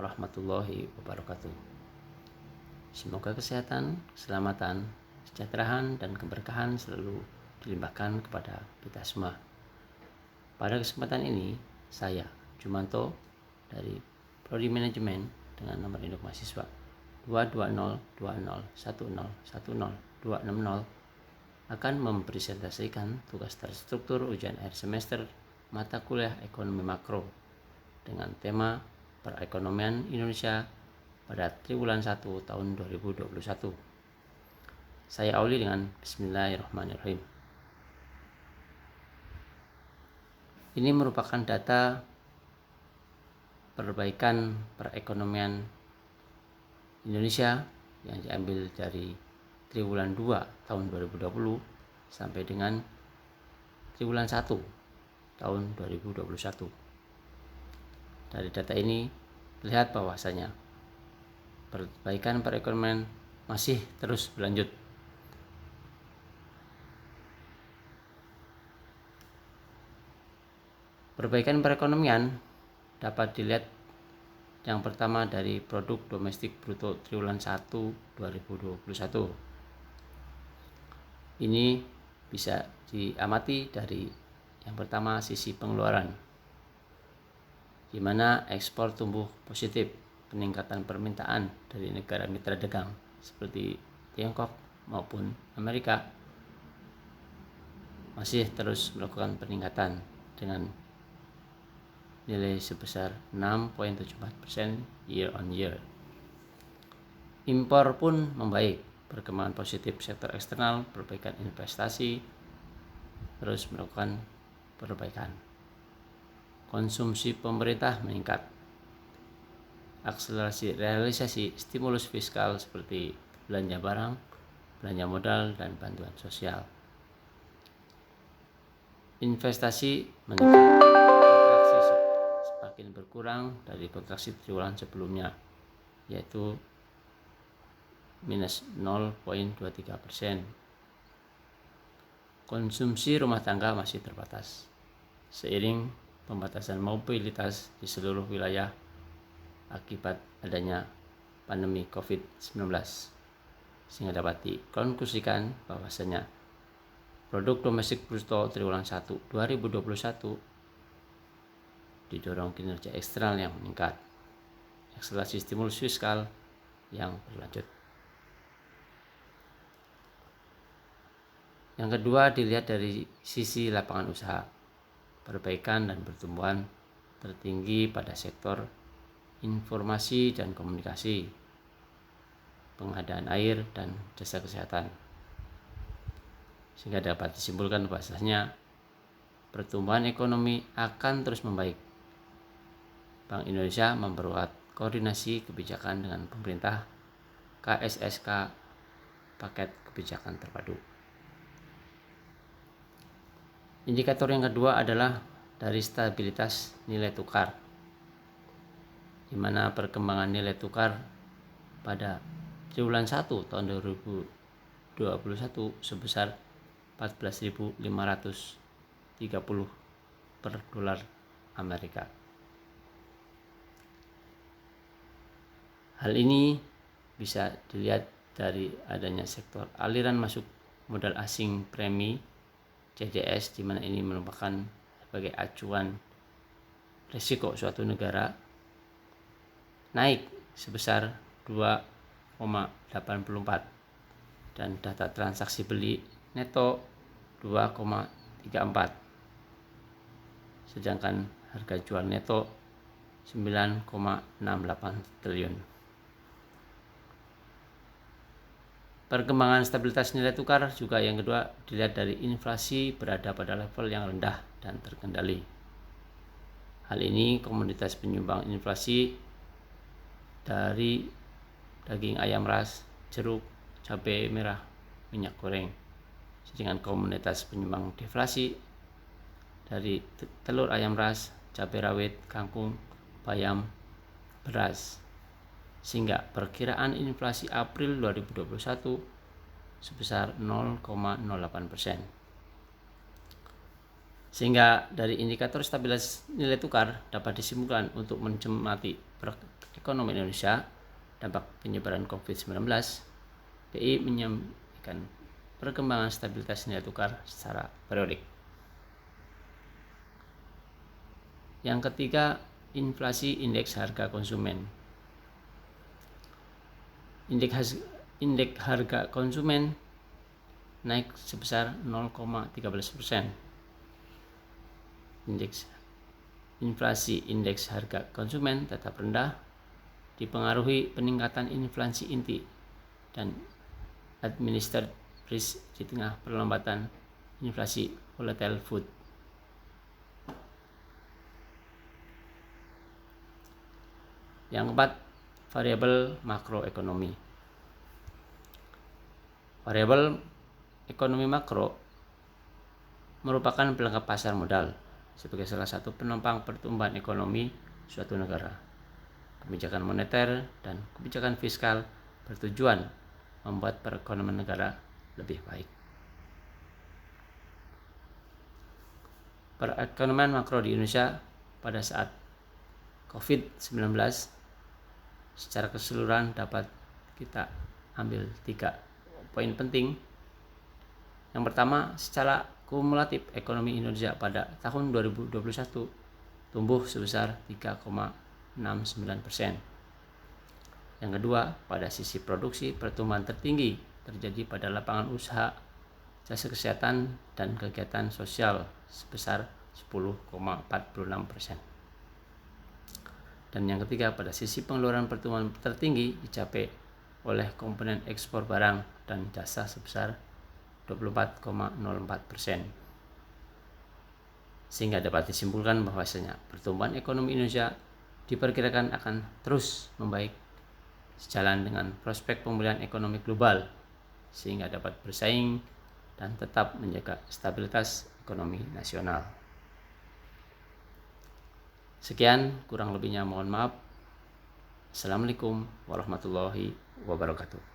warahmatullahi wabarakatuh. Semoga kesehatan, keselamatan, kesejahteraan, dan keberkahan selalu dilimpahkan kepada kita semua. Pada kesempatan ini, saya, Jumanto, dari Prodi Manajemen dengan nomor induk mahasiswa 2202010100260 akan mempresentasikan tugas terstruktur ujian akhir semester mata kuliah ekonomi makro dengan tema perekonomian Indonesia pada triwulan 1 tahun 2021. Saya awali dengan Bismillahirrahmanirrahim. Ini merupakan data perbaikan perekonomian Indonesia yang diambil dari triwulan 2 tahun 2020 sampai dengan triwulan 1 tahun 2021. Dari data ini terlihat bahwasanya perbaikan perekonomian masih terus berlanjut. Perbaikan perekonomian dapat dilihat yang pertama dari produk domestik bruto triwulan 1 2021. Ini bisa diamati dari yang pertama sisi pengeluaran, di mana ekspor tumbuh positif, peningkatan permintaan dari negara mitra dagang seperti Tiongkok maupun Amerika masih terus melakukan peningkatan dengan nilai sebesar 6.74% year on year. Impor pun membaik, perkembangan positif sektor eksternal, perbaikan investasi terus melakukan perbaikan. Konsumsi pemerintah meningkat. Akselerasi realisasi stimulus fiskal seperti belanja barang, belanja modal, dan bantuan sosial. Investasi meningkat. Kontraksi semakin berkurang dari kontraksi triwulan sebelumnya, yaitu minus 0.23%. Konsumsi rumah tangga masih terbatas seiring pembatasan mobilitas di seluruh wilayah akibat adanya pandemi COVID-19, sehingga dapat dikonklusikan bahwasanya produk domestik bruto triwulan 1 2021 didorong kinerja eksternal yang meningkat, akselerasi stimulus fiskal yang berlanjut. Yang kedua dilihat dari sisi lapangan usaha. Perbaikan dan pertumbuhan tertinggi pada sektor informasi dan komunikasi, pengadaan air, dan jasa kesehatan, sehingga dapat disimpulkan bahwasanya pertumbuhan ekonomi akan terus membaik. Bank Indonesia memperkuat koordinasi kebijakan dengan pemerintah KSSK paket kebijakan terpadu. Indikator yang kedua adalah dari stabilitas nilai tukar, di mana perkembangan nilai tukar pada triwulan 1 tahun 2021 sebesar 14.530 per dolar Amerika. Hal ini bisa dilihat dari adanya sektor aliran masuk modal asing premi CDS, di mana ini merupakan sebagai acuan risiko suatu negara, naik sebesar 2,84 dan data transaksi beli neto 2,34, sedangkan harga jual neto 9,68 triliun. Perkembangan stabilitas nilai tukar juga yang kedua dilihat dari inflasi berada pada level yang rendah dan terkendali. Hal ini komoditas penyumbang inflasi dari daging ayam ras, jeruk, cabai merah, minyak goreng. Sedangkan komoditas penyumbang deflasi dari telur ayam ras, cabai rawit, kangkung, bayam, beras. Sehingga perkiraan inflasi April 2021 sebesar 0,08%. Sehingga dari indikator stabilitas nilai tukar dapat disimpulkan untuk mencermati perekonomian Indonesia, dampak penyebaran COVID-19, BI menyampaikan perkembangan stabilitas nilai tukar secara periodik. Yang ketiga, inflasi indeks harga konsumen. Indeks harga konsumen naik sebesar 0,13%. Inflasi indeks harga konsumen tetap rendah, dipengaruhi peningkatan inflasi inti dan administered risk di tengah perlambatan inflasi volatile food. Yang keempat, variabel makroekonomi. Variabel ekonomi makro merupakan pelengkap pasar modal sebagai salah satu penopang pertumbuhan ekonomi suatu negara. Kebijakan moneter dan kebijakan fiskal bertujuan membuat perekonomian negara lebih baik. Perekonomian makro di Indonesia pada saat COVID-19 secara keseluruhan dapat kita ambil 3 poin penting. Yang pertama, secara kumulatif ekonomi Indonesia pada tahun 2021 tumbuh sebesar 3,69%. Yang kedua, pada sisi produksi pertumbuhan tertinggi terjadi pada lapangan usaha, jasa kesehatan, dan kegiatan sosial sebesar 10,46%. Dan yang ketiga, pada sisi pengeluaran pertumbuhan tertinggi dicapai oleh komponen ekspor barang dan jasa sebesar 24,04%. Sehingga dapat disimpulkan bahwasanya pertumbuhan ekonomi Indonesia diperkirakan akan terus membaik sejalan dengan prospek pemulihan ekonomi global, sehingga dapat bersaing dan tetap menjaga stabilitas ekonomi nasional. Sekian, kurang lebihnya mohon maaf. Assalamualaikum warahmatullahi wabarakatuh.